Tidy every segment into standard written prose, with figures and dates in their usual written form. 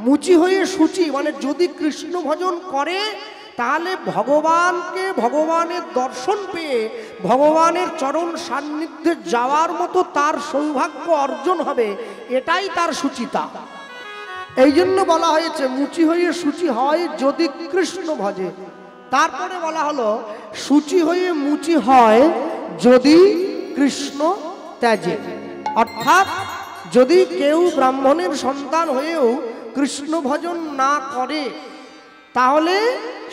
মুচি হয়ে শুচি, মানে যদি কৃষ্ণ ভজন করে তাহলে ভগবানকে, ভগবানের দর্শন পেয়ে ভগবানের চরণ সান্নিধ্যে যাওয়ার মতো তার সৌভাগ্য অর্জন হবে, এটাই তার শুচিতা। এই জন্য বলা হয়েছে মুচি হয়ে শুচি হয় যদি কৃষ্ণ ভজে। তারপরে বলা হলো শুচি হয়ে মুচি হয় যদি কৃষ্ণ ত্যাজে। অর্থাৎ যদি কেউ ব্রাহ্মণের সন্তান হয়েও কৃষ্ণ ভজন না করে তাহলে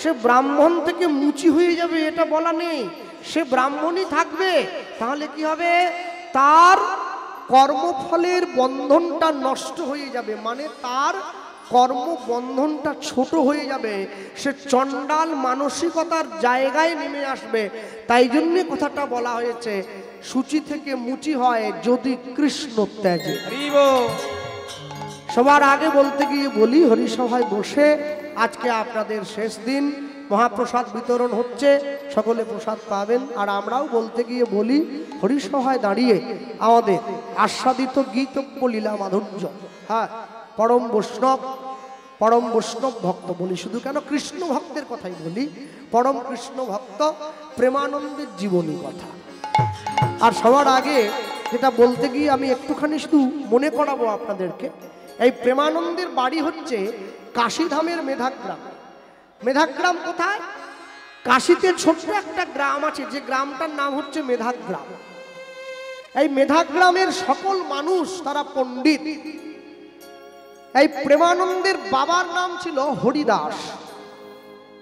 সে ব্রাহ্মণ থেকে মুচি হয়ে যাবে এটা বলা নেই, সে ব্রাহ্মণই থাকবে। তাহলে কি হবে, তার কর্মফলের বন্ধনটা নষ্ট হয়ে যাবে, মানে তার কর্মবন্ধনটা ছোট হয়ে যাবে, সে চণ্ডাল মানসিকতার জায়গায় নেমে আসবে। তাই জন্যে কথাটা বলা হয়েছে শুচি থেকে মুচি হয় যদি কৃষ্ণ ত্যাজে। সবার আগে বলতে গিয়ে বলি, হরিসভায় বসে আজকে আপনাদের শেষ দিন, মহাপ্রসাদ বিতরণ হচ্ছে, সকলে প্রসাদ পাবেন। আর আমরাও বলতে গিয়ে বলি, হরিসভায় দাঁড়িয়ে আমাদের আস্বাদিত গীতব্য লীলা মাধুর্য, হ্যাঁ, পরম বৈষ্ণব ভক্ত বলি, শুধু কেন কৃষ্ণ ভক্তের কথাই বলি, পরম কৃষ্ণ ভক্ত প্রেমানন্দের জীবনী কথা। আর সবার আগে যেটা বলতে গিয়ে আমি একটুখানি শুধু মনে করাবো আপনাদেরকে, এই প্রেমানন্দের বাড়ি হচ্ছে কাশীধামের মেধাগ্রাম। মেধাগ্রাম কোথায়? কাশীতে ছোট্ট একটা গ্রাম আছে, যে গ্রামটার নাম হচ্ছে মেধাগ্রাম। এই মেধাগ্রামের সকল মানুষ তারা পণ্ডিত। এই প্রেমানন্দের বাবার নাম ছিল হরিদাস।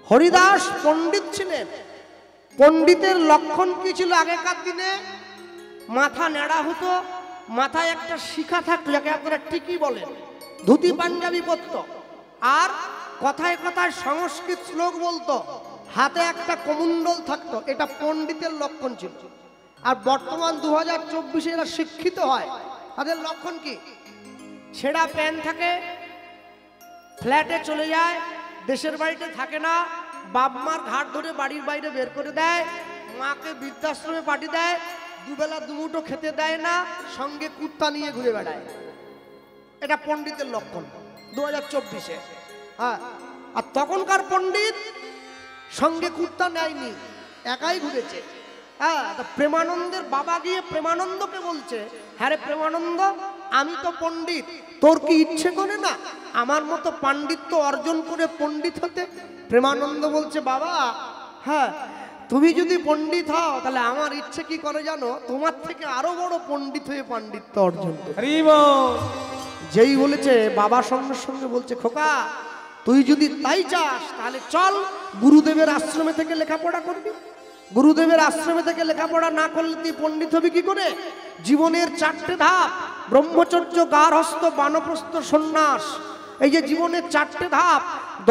হরিদাস পণ্ডিত ছিলেন। পণ্ডিতের লক্ষণ কি ছিল? আগেকার দিনে মাথা নেড়া হতো, মাথায় একটা শিখা থাকতো, যাকে আপনারা টিকি বলেন, ধুতি পাঞ্জাবি পরতো, আর কথায় কথায় সংস্কৃত শ্লোক বলতো, হাতে একটা কমণ্ডল থাকতো। এটা পণ্ডিতের লক্ষণ ছিল। আর বর্তমান 2024 এরা শিক্ষিত হয়, তাদের লক্ষণ কি? ছেঁড়া প্যান্ট থাকে, ফ্ল্যাটে চলে যায়, দেশের বাড়িতে থাকে না, বাপ মার ঘাট ধরে বাড়ির বাইরে বের করে দেয়, মাকে বৃদ্ধাশ্রমে পাঠিয়ে দেয়, দুবেলা দুমুঠো খেতে দেয় না, সঙ্গে কুত্তা নিয়ে ঘুরে বেড়ায়। এটা পণ্ডিতের লক্ষণ 2024-এ। হ্যাঁ, আর তখনকার পণ্ডিত সঙ্গে কুত্তা নেয়নি, একাই ঘুরেছে। হ্যাঁ, প্রেমানন্দের বাবা গিয়ে প্রেমানন্দকে বলছে, হ্যাঁ রে প্রেমানন্দ, আমি তো পণ্ডিত, তোর কি ইচ্ছে করে না আমার মতো পাণ্ডিত্য অর্জন করে পণ্ডিত হতে? প্রেমানন্দ বলছে, বাবা হ্যাঁ, তুমি যদি পণ্ডিত হও তাহলে আমার ইচ্ছে কি করে জানো? তোমার থেকে আরো বড় পণ্ডিত হয়ে পাণ্ডিত্য অর্জন করে। যেই বলেছে, বাবা সঙ্গে সঙ্গে বলছে, খোকা তুই যদি তাই চাস তাহলে চল গুরুদেবের আশ্রমে থেকে লেখাপড়া করবি। গুরুদেবের আশ্রমে থেকে লেখাপড়া না করলে তুই পণ্ডিত হবি কি করে? জীবনের 4টে ধাপ, ব্রহ্মচর্য, গার্হস্থ, বানপ্রস্থ, সন্ন্যাস, এই যে জীবনের 4টে ধাপ,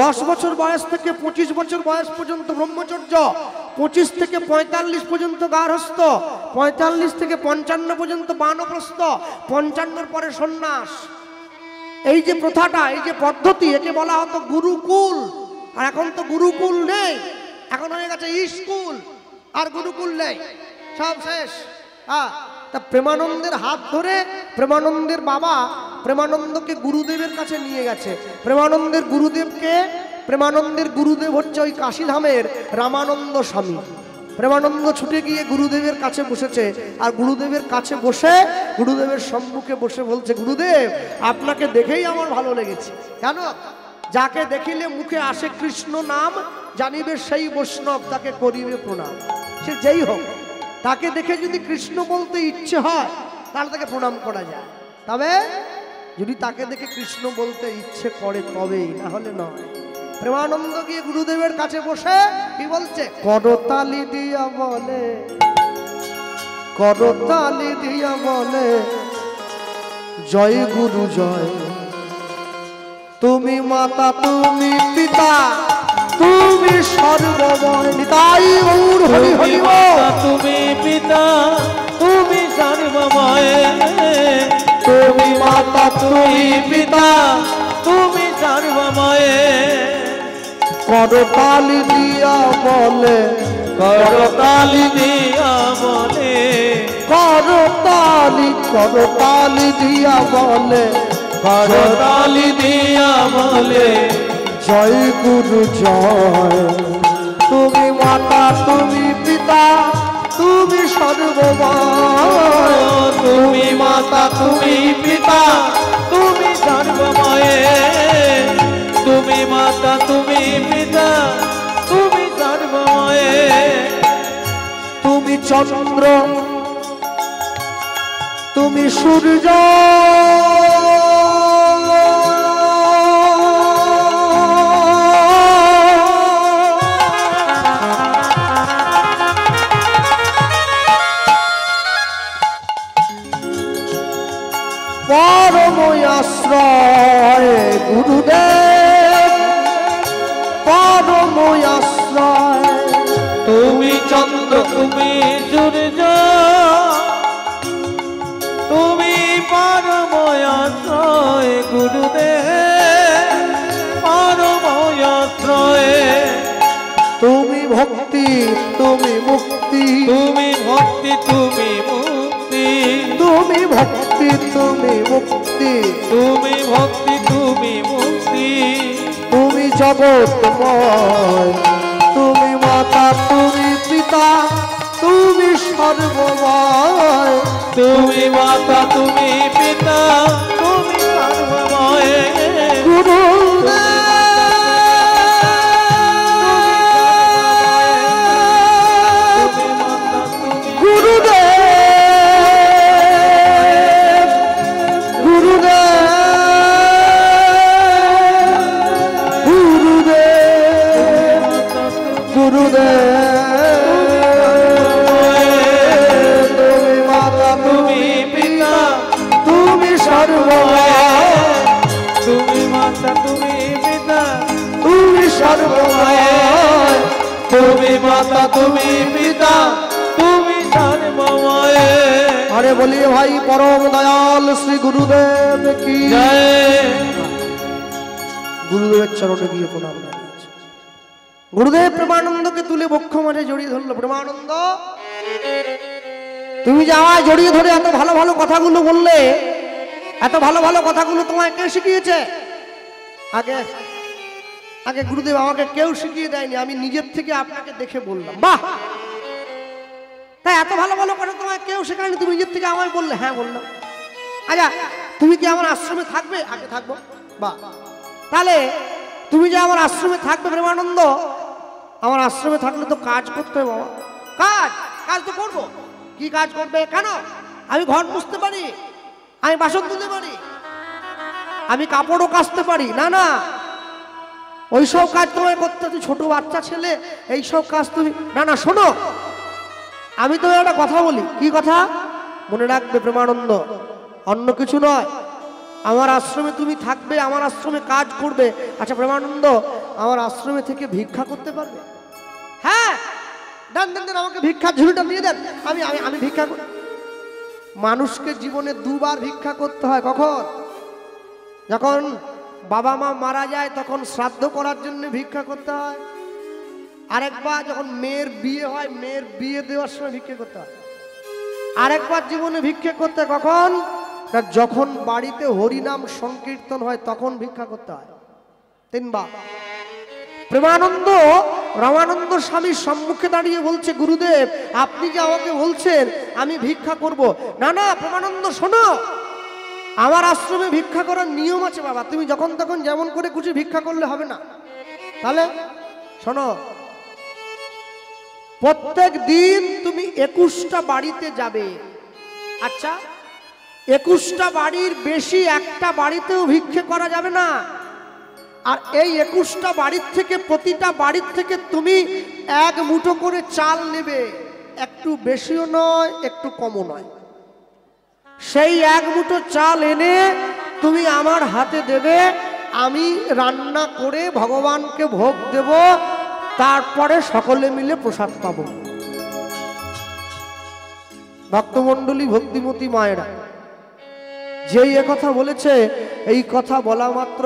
10 বছর বয়স থেকে 25 বছর বয়স পর্যন্ত ব্রহ্মচর্য, 25 থেকে 45 পর্যন্ত গার্হস্থ, 45 থেকে 55 পর্যন্ত বানপ্রস্থ, 55-র পরে সন্ন্যাস। এই যে প্রথাটা, এই যে পদ্ধতি, একে বলা হতো গুরুকুল। আর এখন তো গুরুকুল নেই, এখন হয়ে গেছে স্কুল, আর গুরুকুল নেই, সব শেষ। হ্যাঁ, তা প্রেমানন্দের হাত ধরে প্রেমানন্দের বাবা প্রেমানন্দকে গুরুদেবের কাছে নিয়ে গেছে। প্রেমানন্দের গুরুদেবকে, প্রেমানন্দের গুরুদেব হচ্ছে ওই কাশীধামের রামানন্দ স্বামী। প্রেমানন্দ ছুটে গিয়ে গুরুদেবের কাছে বসেছে, আর গুরুদেবের কাছে বসে গুরুদেবের সম্মুখে বসে বলছে, গুরুদেব আপনাকে দেখেই আমার ভালো লেগেছে। কেন? যাকে দেখিলে মুখে আসে কৃষ্ণ নাম, জানিবে সেই বৈষ্ণব, তাকে করিবে প্রণাম। সে যেই হোক, তাকে দেখে যদি কৃষ্ণ বলতে ইচ্ছে হয় তাহলে তাকে প্রণাম করা যায়। তবে যদি তাকে দেখে কৃষ্ণ বলতে ইচ্ছে করে তবেই, না হলে নয়। প্রেমানন্দ গিয়ে গুরুদেবের কাছে বসে কি বলছে? করতালি দিয়া বলে, করতালি দিয়া বলে, জয় গুরু জয়, তুমি মাতা তুমি পিতা তুমি সর্বময়। নিতাই গৌর হরি হরি বল। তুমি পিতা তুমি সর্বময়, তুমি মাতা তুমি পিতা তুমি সর্বময়। করতালি দিয়া বলে, করতালি দিয়া বলে, করতালি করতালি দিয়া বলে, করতালি দিয়া বলে, বলে জয় গুরু জয়। তুমি মাতা তুমি পিতা তুমি সর্বময়। তুমি মাতা তুমি পিতা তুমি সর্বময়ে, তুমি মাতা তুমি পিতা তুমি সর্বময়ে। তুমি চন্দ্র তুমি সূর্য পরম আশ্রয় গুরুদেব পরম আশ্রয়। তুমি চন্দ্র তুমি সূর্য তুমি পরময় আশ্রয় গুরুদেব পরময় আশ্রয়। তুমি ভক্তি তুমি মুক্তি তুমি ভক্তি তুমি মুক্তি, তুমি ভক্তি তুমি মুক্তি তুমি ভক্তি তুমি মুক্তি। তুমি জগৎময় তুমি মাতা তুমি পিতা তুমি সর্বময়। তুমি মাতা তুমি পিতা তুমি সর্বময়। তুমি মাতা তুমি পিতা তুমি সর্বময়। আরে বলিए ভাই পরম দয়াল শ্রী গুরুদেব কি জয়। গুরুদেবের চরণে গিয়ে প্রণাম জানাচ্ছি। গুরুদেব প্রেমানন্দকে তুলে বক্ষ মাঝে জড়িয়ে ধরলো। প্রেমানন্দ তুমি যে আমায় জড়িয়ে ধরে এত ভালো ভালো কথাগুলো বললে, এত ভালো ভালো কথাগুলো তোমায় কে শিখিয়েছে? আগে আগে গুরুদেব আমাকে কেউ শিখিয়ে দেয়নি, আমি নিজের থেকে আপনাকে দেখে বললাম। বাহ, তাই এত ভালো ভালো কথা তোমায় কেউ শেখায়নি, তুমি নিজের থেকে আমায় বললে। হ্যাঁ বললাম। আচ্ছা তুমি কি আমার আশ্রমে থাকবে? আগে থাকবো। বাহ, তাহলে তুমি যে আমার আশ্রমে থাকবে প্রেমানন্দ, আমার আশ্রমে থাকলে তো কাজ করতে হবে বাবা। কাজ কাজ তো করবো। কি কাজ করবে? কেন? আমি ঘর মুছতে পারি, আমি বাসন ধুতে পারি, আমি কাপড়ও কাচতে পারি। না না, ওইসব কাজ তোমায় করতে, তুই ছোট বাচ্চা ছেলে, এইসব কাজ তুমি না না। শোনো, আমি তো একটা কথা বলি। কি কথা? মনে রাখবে প্রেমানন্দ, অন্য কিছু নয়। আমার আশ্রমে তুমি থাকবে, আমার আশ্রমে কাজ করবে। আচ্ছা প্রেমানন্দ, আমার আশ্রমে থেকে ভিক্ষা করতে পারবে? হ্যাঁ, দেন দেন দেন, আমাকে ভিক্ষার ঝুড়িটা দিয়ে দেন, আমি আমি আমি ভিক্ষা করি। মানুষকে জীবনে দুবার ভিক্ষা করতে হয়। কখন? যখন বাবা মা মারা যায় তখন শ্রাদ্ধ করার জন্য ভিক্ষা করতে হয়। আরেকবার যখন মেয়ের বিয়ে হয়, মেয়ের বিয়ে দেওয়ার সময় ভিক্ষা করতে হয়। আরেকবার জীবনে ভিক্ষা করতে কখন? না, যখন বাড়িতে হরিনাম সংকীর্তন হয় তখন ভিক্ষা করতে হয়। তিনবার। প্রেমানন্দ রামানন্দ স্বামীর সম্মুখে দাঁড়িয়ে বলছে, গুরুদেব আপনি যে আমাকে বলছেন আমি ভিক্ষা করব। না না প্রেমানন্দ শোনো, আমার আশ্রমে ভিক্ষা করার নিয়ম আছে বাবা। তুমি যখন তখন যেমন করে খুশি ভিক্ষা করলে হবে না। তাহলে শোনো, প্রত্যেক দিন তুমি 21টা বাড়িতে যাবে। আচ্ছা, 21টা বাড়ির বেশি একটা বাড়িতেও ভিক্ষে করা যাবে না। আর এই 21টা বাড়ির থেকে, প্রতিটা বাড়ির থেকে তুমি এক মুঠো করে চাল নেবে। একটু বেশিও নয়, একটু কমও নয়। সেই এক মুঠো চাল এনে তুমি আমার হাতে দেবে, আমি রান্না করে ভগবানকে ভোগ দেব, তারপরে সকলে মিলে প্রসাদ পাব। ভক্তমণ্ডলী, ভক্তিমতী মায়েরা, যেই একথা বলেছে, এই কথা বলা মাত্র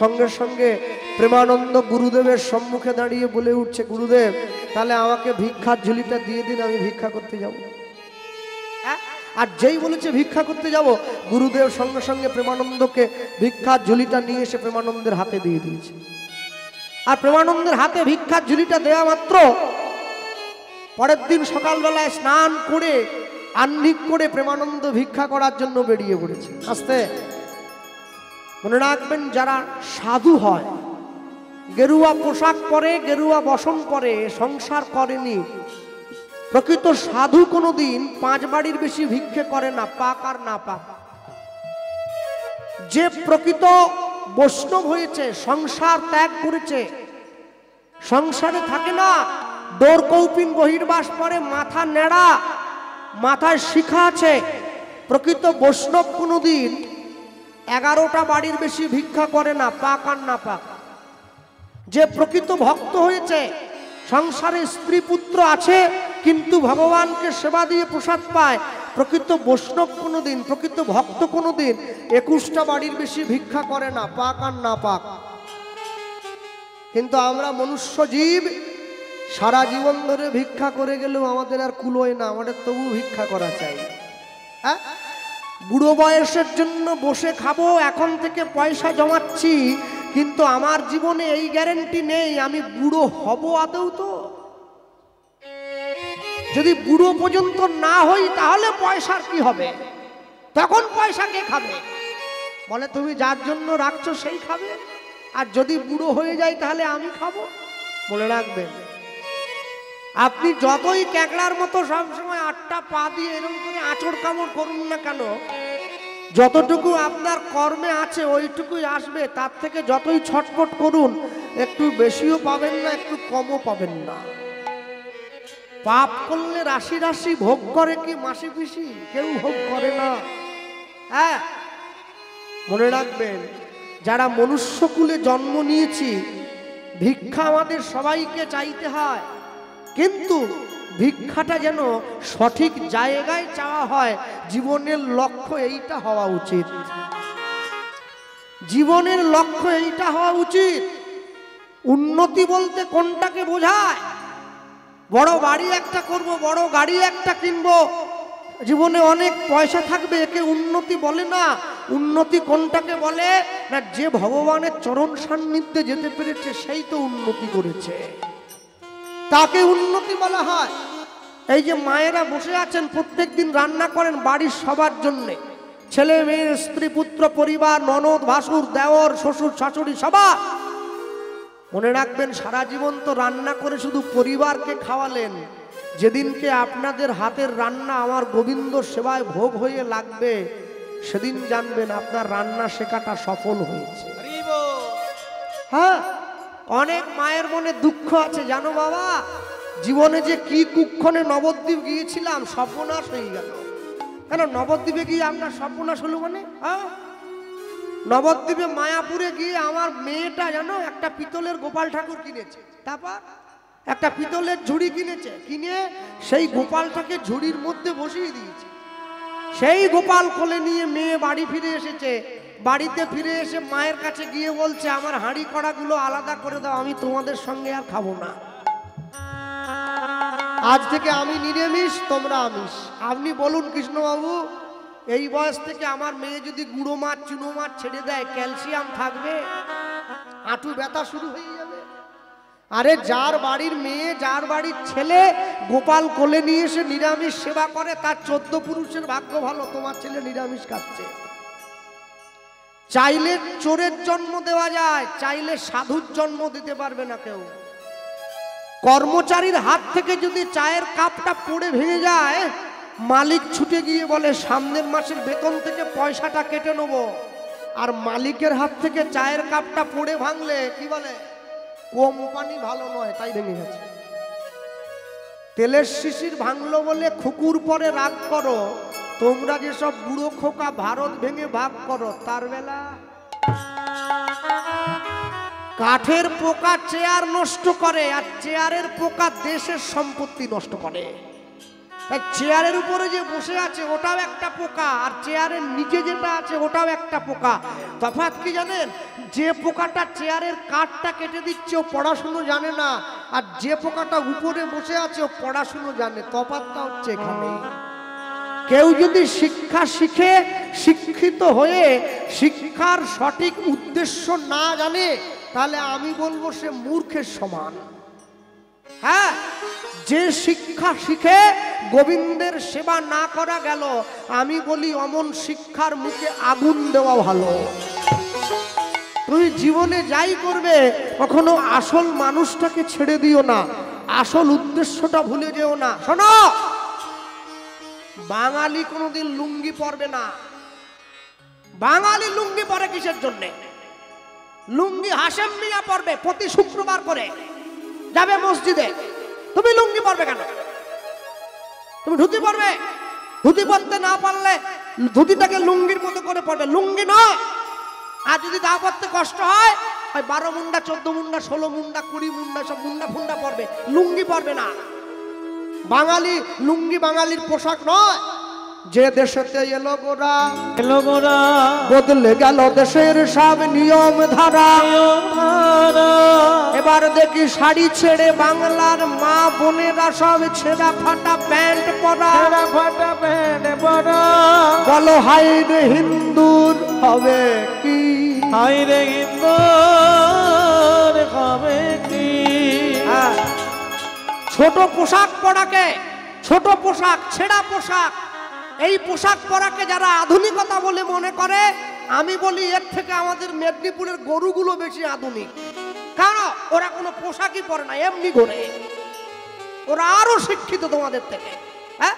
সঙ্গে সঙ্গে প্রেমানন্দ গুরুদেবের সম্মুখে দাঁড়িয়ে বলে উঠছে, গুরুদেব তাহলে আমাকে ভিক্ষার ঝুলিটা দিয়ে দিন, আমি ভিক্ষা করতে যাব। আর যেই বলেছে ভিক্ষা করতে যাব, গুরুদেব সঙ্গে সঙ্গে প্রেমানন্দকে ভিক্ষার ঝুলিটা নিয়ে এসে প্রেমানন্দের হাতে দিয়ে দিয়েছে। আর প্রেমানন্দের হাতে ভিক্ষার ঝুলিটা দেওয়া মাত্র পরের দিন সকালবেলায় স্নান করে আহ্নিক করে প্রেমানন্দ ভিক্ষা করার জন্য বেরিয়ে পড়েছে। আস্তে মনে রাখবেন, যারা সাধু হয়, গেরুয়া পোশাক পরে, গেরুয়া বসন পরে, সংসার করেনি, প্রকৃত সাধু কোনোদিন 5 বাড়ির বেশি ভিক্ষে করে না, পাক আর না পাক। যে প্রকৃত বৈষ্ণব হয়েছে, সংসার ত্যাগ করেছে, সংসারে থাকে না, ডোর কৌপিন বহির্বাস পরে, মাথা নেড়া, মাথায় শিখা আছে, প্রকৃত বৈষ্ণব কোনোদিন 11টা বাড়ির বেশি ভিক্ষা করে না, পাক আর না পাক। যে প্রকৃত ভক্ত হয়েছে, সংসারে স্ত্রী পুত্র আছে, কিন্তু ভগবানকে সেবা দিয়ে প্রসাদ পায়, প্রকৃত বৈষ্ণব কোনোদিন, প্রকৃত ভক্ত কোনোদিন 21টা বাড়ির বেশি ভিক্ষা করে না, পাক আর না পাক। কিন্তু আমরা মনুষ্য জীব, সারা জীবন ধরে ভিক্ষা করে গেলেও আমাদের আর কুলোয় না, আমাদের তবু ভিক্ষা করা চাই। হ্যাঁ, বুড়ো বয়সের জন্য বসে খাবো, এখন থেকে পয়সা জমাচ্ছি, কিন্তু আমার জীবনে এই গ্যারেন্টি নেই আমি বুড়ো হব আদৌ। তো যদি বুড়ো পর্যন্ত না হই তাহলে পয়সার কি হবে? তখন পয়সা কে খাবে? বলে তুমি যার জন্য রাখছো সেই খাবে, আর যদি বুড়ো হয়ে যায় তাহলে আমি খাবো। মনে রাখবেন, আপনি যতই ক্যাকড়ার মতো সবসময় 8টা পা দিয়ে এরকম করে আঁচড় কামড় করুন না কেন, যতটুকু আপনার কর্মে আছে ওইটুকুই আসবে। তার থেকে যতই ছটফট করুন, একটু বেশিও পাবেন না, একটু কমও পাবেন না। পাপ করলে রাশি রাশি ভোগ করে কি মাসি পিসি? কেউ ভোগ করে না। হ্যাঁ, মনে রাখবেন, যারা মনুষ্যকুলে জন্ম নিয়েছি, ভিক্ষা আমাদের সবাইকে চাইতে হয়, কিন্তু ভিক্ষাটা যেন সঠিক জায়গায় চাওয়া হয়। জীবনের লক্ষ্য এইটা হওয়া উচিত, জীবনের লক্ষ্য এইটা হওয়া উচিত। উন্নতি বলতে কোনটাকে বোঝায়? বড় বাড়ি একটা করব, বড় গাড়ি একটা কিনবো, জীবনে অনেক পয়সা থাকবে, একে উন্নতি বলে না। উন্নতি কোনটাকে বলে না? যে ভগবানের চরণ সান্নিধ্যে যেতে পেরেছে সেই তো উন্নতি করেছে, তাকে উন্নতি বলা হয়। এই যে মায়েরা বসে আছেন, প্রত্যেকদিন রান্না করেন বাড়ির সবার জন্যে, ছেলে মেয়ে, স্ত্রী পুত্র, পরিবার, ননদ ভাসুর, দেওর, শ্বশুর শাশুড়ি সবার। মনে রাখবেন, সারা জীবন তো রান্না করে শুধু পরিবারকে খাওয়ালেন, যেদিনকে আপনাদের হাতের রান্না আমার গোবিন্দ সেবায় ভোগ হয়ে লাগবে, সেদিন জানবেন আপনার রান্না শেখাটা সফল হয়েছে। হ্যাঁ, অনেক মায়ের মনে দুঃখ আছে, জানো বাবা, জীবনে যে কি কুক্ষণে নবদ্বীপ গিয়েছিলাম, সর্বনাশ হয়ে গেল। কেন নবদ্বীপে গিয়ে আপনার সর্বনাশ হলো মানে? হ্যাঁ, নবদ্বীপে মায়াপুরে গিয়ে আমার মেয়েটা জানো একটা পিতলের গোপাল ঠাকুর কিনেছে, তারপর একটা পিতলের ঝুড়ি কিনেছে, কিনে সেই গোপালটাকে ঝুড়ির মধ্যে বসিয়ে দিয়েছে। সেই গোপাল কোলে নিয়ে মেয়ে বাড়ি ফিরে এসেছে। বাড়িতে ফিরে এসে মায়ের কাছে গিয়ে বলছে, আমার হাঁড়ি কড়াগুলো আলাদা করে দাও, আমি তোমাদের সঙ্গে আর খাবো না, আজ থেকে আমি নিরামিষ, তোমরা আমিষ। আপনি বলুন কৃষ্ণবাবু, এই বয়স থেকে আমার মেয়ে যদি গুঁড়ো মাছ চুনো মাছ ছেড়ে দেয়, ক্যালসিয়াম থাকবে? হাঁটু ব্যথা শুরু হয়ে যাবে। আরে যার বাড়ির মেয়ে, যার বাড়ির ছেলে গোপাল কোলে নিয়ে এসে নিরামিষ সেবা করে, তার 14 পুরুষের ভাগ্য ভালো, তোমার ছেলে নিরামিষ খাচ্ছে। চাইলে চোরের জন্ম দেওয়া যায়, চাইলে সাধুর জন্ম দিতে পারবে না কেউ। কর্মচারীর হাত থেকে যদি চায়ের কাপটা পড়ে ভেঙে যায়, মালিক ছুটে গিয়ে বলে সামনের মাসের বেতন থেকে পয়সাটা কেটে নেব। আর মালিকের হাত থেকে চায়ের কাপটা পড়ে ভাঙলে কি বলে? কোম্পানি ভালো নয়, তাই ভেঙে গেছে। তেলের শিশির ভাঙলো বলে খুকুর পরে রাগ করো, তোমরা যেসব বুড়ো খোকা ভারত ভেঙে ভাগ করো, তার বেলা কাঠের পোকা চেয়ার নষ্ট করে, আর চেয়ারের পোকা দেশের সম্পত্তি নষ্ট করে। তাই চেয়ারের উপরে যে বসে আছে ওটাও একটা পোকা, আর চেয়ারের নিচে যেটা আছে ওটাও একটা পোকা। তফাৎ কি জানেন? যে পোকাটা চেয়ারের কাঠটা কেটে দিচ্ছে ও পড়াশুনো জানে না, আর যে পোকাটা উপরে বসে আছে ও পড়াশুনো জানে। তফাৎটা হচ্ছে এখানে। কেউ যদি শিক্ষা শিখে শিক্ষিত হয়ে শিক্ষার সঠিক উদ্দেশ্য না জানে তাহলে আমি বলবো সে মূর্খের সমান। হ্যাঁ, যে শিক্ষা শিখে গোবিন্দের সেবা না করা গেল, আমি বলি অমন শিক্ষার মুখে আগুন দেওয়া ভালো। তুমি জীবনে যাই করবে কখনো আসল মানুষটাকে ছেড়ে দিও না, আসল উদ্দেশ্যটা ভুলে যেও না। শোনো, বাঙালি কোনোদিন লুঙ্গি পরবে না। বাঙালি লুঙ্গি পরে কিসের জন্য? লুঙ্গি হাশেম মিয়া পরবে প্রতি শুক্রবার করে, যাবে মসজিদে। তুমি লুঙ্গি পরবে কেন? তুমি ধুতি পরবে। ধুতি পরতে না পারলে ধুতিটাকে লুঙ্গির মতো করে পরবে, লুঙ্গি নয়। আর যদি তা পরতে কষ্ট হয় 12 মুন্ডা 14 মুন্ডা 16 মুন্ডা 20 মুন্ডা সব মুন্ডা ফুন্ডা পরবে, লুঙ্গি পরবে না। বাঙালি লুঙ্গি বাঙালির পোশাক নয়। যে দেশেতে এলো গোরা বদলে গেল দেশের সব নিয়ম ধারা। এবার দেখি শাড়ি ছেড়ে বাংলার মা বোনেরা সব ছেঁড়া ফাটা প্যান্ট পরা। বলো হাই রে হিন্দুর হবে কি? হাই রে হিন্দুর হবে কি? ছোট পোশাক পরাকে, ছোট পোশাক, ছেঁড়া পোশাক, এই পোশাক পরাকে যারা আধুনিকতা বলে মনে করে, আমি বলি এর থেকে আমাদের মেদিনীপুরের গরুগুলো বেশি আধুনিক। কারণ ওরা কোনো পোশাকই পরে না, এমনি ঘোরে। ওরা আরো শিক্ষিত তোমাদের থেকে। হ্যাঁ,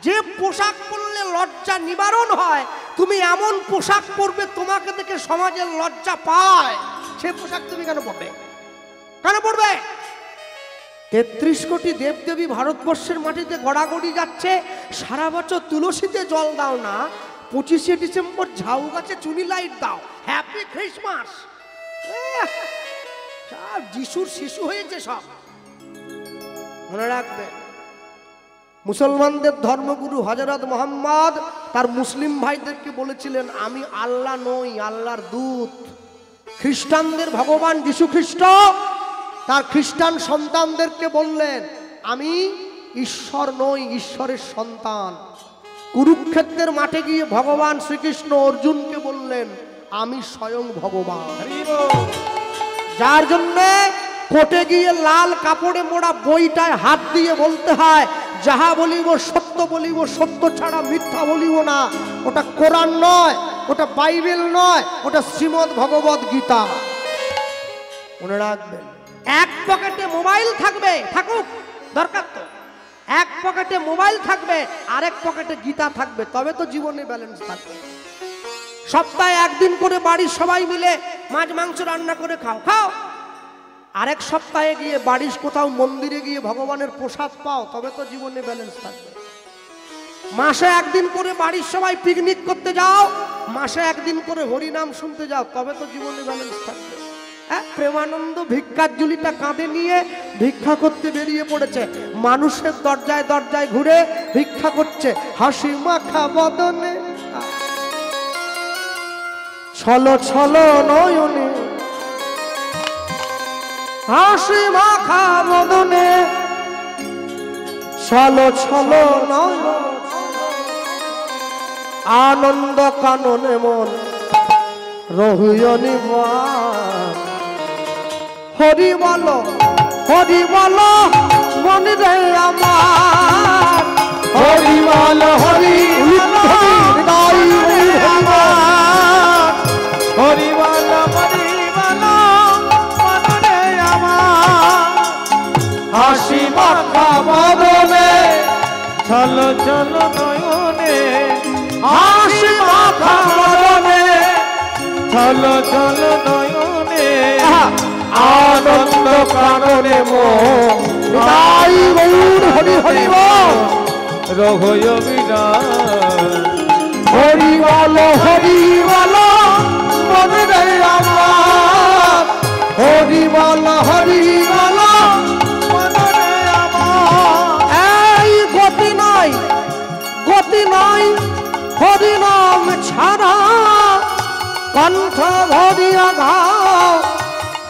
যে পোশাক পরলে লজ্জা নিবারণ হয়, তুমি এমন পোশাক পরবে তোমাকে দেখে সমাজের লজ্জা পায়, সে পোশাক তুমি কেন পরবে? কেন পরবে? 33 কোটি দেবদেবী ভারতবর্ষের মাটিতে গড়াগড়ি যাচ্ছে, সারা বছর তুলসীতে জল দাও না, 25শে ডিসেম্বর ঝাউ গাছে চুনি লাইট দাও, হ্যাপি ক্রিসমাস। সব যিশুর শিশু হয়েছে সব। মনে রাখবে, মুসলমানদের ধর্মগুরু হযরত মুহাম্মদ তার মুসলিম ভাইদেরকে বলেছিলেন, আমি আল্লাহ নই, আল্লাহর দূত। খ্রিস্টানদের ভগবান যিশু খ্রিস্ট তার খ্রিস্টান সন্তানদেরকে বললেন, আমি ঈশ্বর নই, ঈশ্বরের সন্তান। কুরুক্ষেত্রের মাঠে গিয়ে ভগবান শ্রীকৃষ্ণ অর্জুনকে বললেন, আমি স্বয়ং ভগবান। যার জন্য কোর্টে গিয়ে লাল কাপড়ে মোড়া বইটায় হাত দিয়ে বলতে হয়, যাহা বলিব সত্য বলিব, সত্য ছাড়া মিথ্যা বলিব না। ওটা কোরআন নয়, ওটা বাইবেল নয়, ওটা শ্রীমদ্ ভগবত গীতা। মনে রাখবেন, এক পকেটে মোবাইল থাকবে, থাকুক, দরকার তো। এক পকেটে মোবাইল থাকবে, আরেক পকেটে গীতা থাকবে, তবে তো জীবনে ব্যালেন্স থাকবে। সপ্তাহে একদিন করে বাড়ির সবাই মিলে মাছ মাংস রান্না করে খাও, খাও। আরেক সপ্তাহে গিয়ে বাড়ির কোথাও মন্দিরে গিয়ে ভগবানের প্রসাদ পাও, তবে তো জীবনে ব্যালেন্স থাকবে। মাসে একদিন করে বাড়ির সবাই পিকনিক করতে যাও, মাসে একদিন করে হরিনাম শুনতে যাও, তবে তো জীবনে ব্যালেন্স থাকবে। প্রেমানন্দ ভিক্ষার ঝুলিটা কাঁধে নিয়ে ভিক্ষা করতে বেরিয়ে পড়েছে, মানুষের দরজায় দরজায় ঘুরে ভিক্ষা করছে, হাসি মাখা বদনে ছলো ছলো নয়নে, হাসি মাখা বদনে ছলো ছলো নয়নে, আনন্দ কাননে মন রহুয়নি হরি বলো, হরি বলো মন রে আমার, হরি বলো, হরি হৃদয় আমার, হরি বলো, হরি বলো মন রে আমার, হাসি মাখা বদনে চলো চলো নয়নে, হাসি মাখা বদনে চলো চলো নয়নে, আনন্দ কাননে মন হৃদয় গৌর হরি হরি বল, রঘুয় বিরাজ, হরি বলো, হরি বলো মন রে আমার, হরি বলো, হরি বলো মন রে আমার। এই গতি নাই, গতি নাই হরি নাম ছাড়া, কণ্ঠ ভরিয়া গাও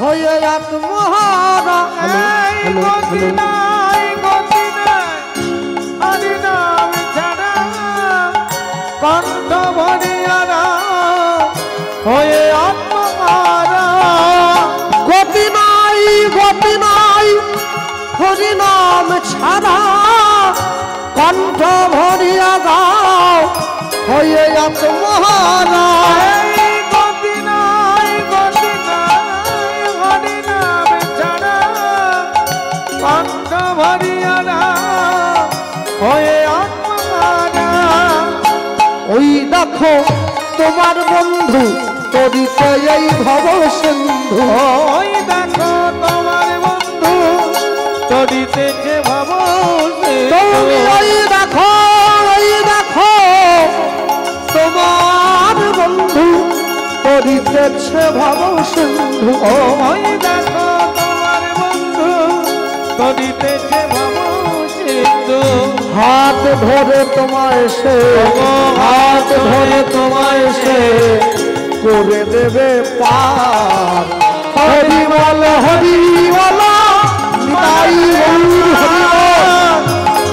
হয়ে আত্মহারা। এই গতি নাই, গতি নাই হরি নাম ছাড়া, ছাড়া কণ্ঠ ভরিয়া গাও হয়ে আত্মহারা। এই গতি নাই হরি নাম ছাড়া কণ্ঠ ভরিয়া গাও হয়ে আত্মহারা। ওই দেখো তোমার বন্ধু তরিতে এই ভব সিন্ধু। ওই দেখো তোমার বন্ধু তরিতেছে ভব তুমি ওই দেখো তোমার বন্ধু তরিতেছে ভব সিন্ধু। ওই দেখো তোমার বন্ধু তরিতেছে ভব সিন্ধু। হাত ধরে তোমায় সে হাত ধরে তোমায় সে করে দেবে পার। হরি বল হরি বল নিতাই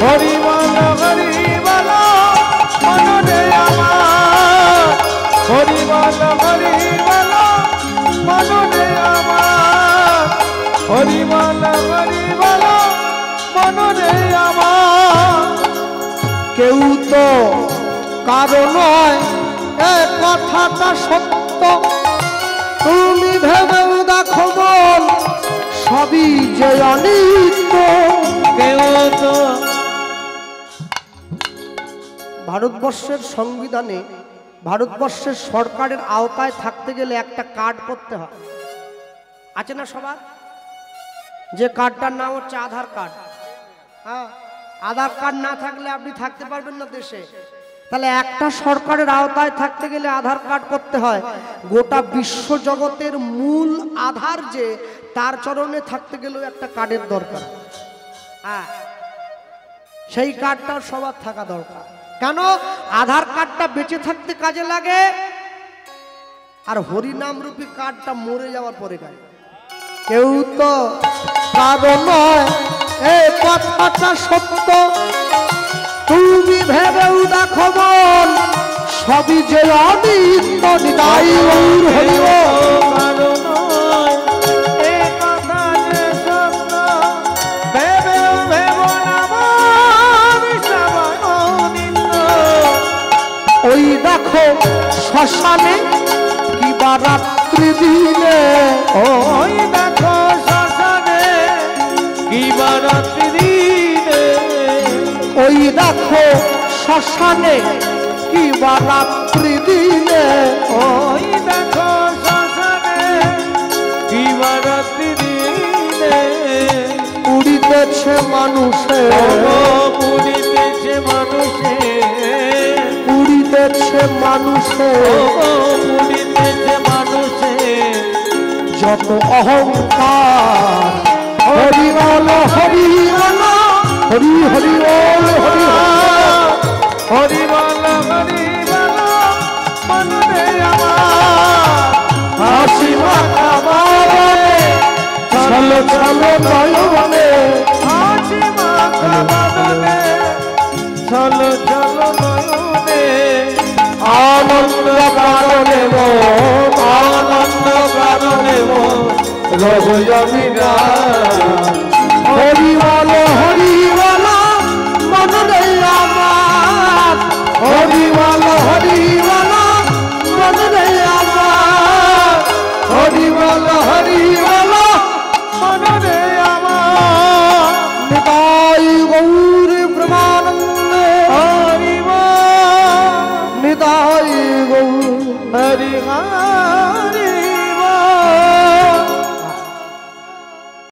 হরি বল হরি বল মনরে আমার। হরি বল হরি বল মনরে আমার। হরি বল হরি বল মনরে আমার। কেউ তো কারো নয় এ কথাটা সত্য। তুমি ভেবেও দেখো বল সবই যে অনিত্য। কেউ তো ভারতবর্ষের সংবিধানে ভারতবর্ষের সরকারের আওতায় থাকতে গেলে একটা কার্ড করতে হয়, আছে না সবার? যে কার্ডটার নাম হচ্ছে আধার কার্ড। হ্যাঁ, আধার কার্ড না থাকলে আপনি থাকতে পারবেন না দেশে। তাহলে একটা সরকারের আওতায় থাকতে গেলে আধার কার্ড করতে হয়। গোটা বিশ্ব জগতের মূল আধার যে, তার চরণে থাকতে গেলেও একটা কার্ডের দরকার। হ্যাঁ, সেই কার্ডটাও সবার থাকা দরকার। কেন? আধার কার্ডটা বেঁচে থাকতে কাজে লাগে, আর হরিনাম রূপী কার্ডটা মরে যাওয়ার পরে কাজে। কেউ তো কারো নয় এই কথাটা সত্য। তুমি ভেবেও দেখো বল সবই যে অনিত্য। নিতাই গৌর হরি বল। ওই দেখো শ্মশানে কিবা রাত্রি দিনে। ওই দেখো শ্মশানে কিবা রাত্রি দিনে। ওই দেখো শ্মশানে কিবা রাত্রি দিনে। ওই দেখো শ্মশানে কিবা রাত্রি দিনে। উড়িতেছে মানুষে পুরিতেছে মানুষে। উড়িতেছে মানুষে পুরিতেছে মানুষে। যত অহংকার। হরি বল হরি বল হরি হরি বল হরি হরি বল হরি বল মনরে আমার। হাসি মাথা বাবনে চলো চলো নয়নে। হাসি মাথা বাদনে চলো চলো নয়নে। আনন্দ কারণে আনন্দ কারণে রঘুজমিনা। হরি বল মনরে আমার। হরি বল হরি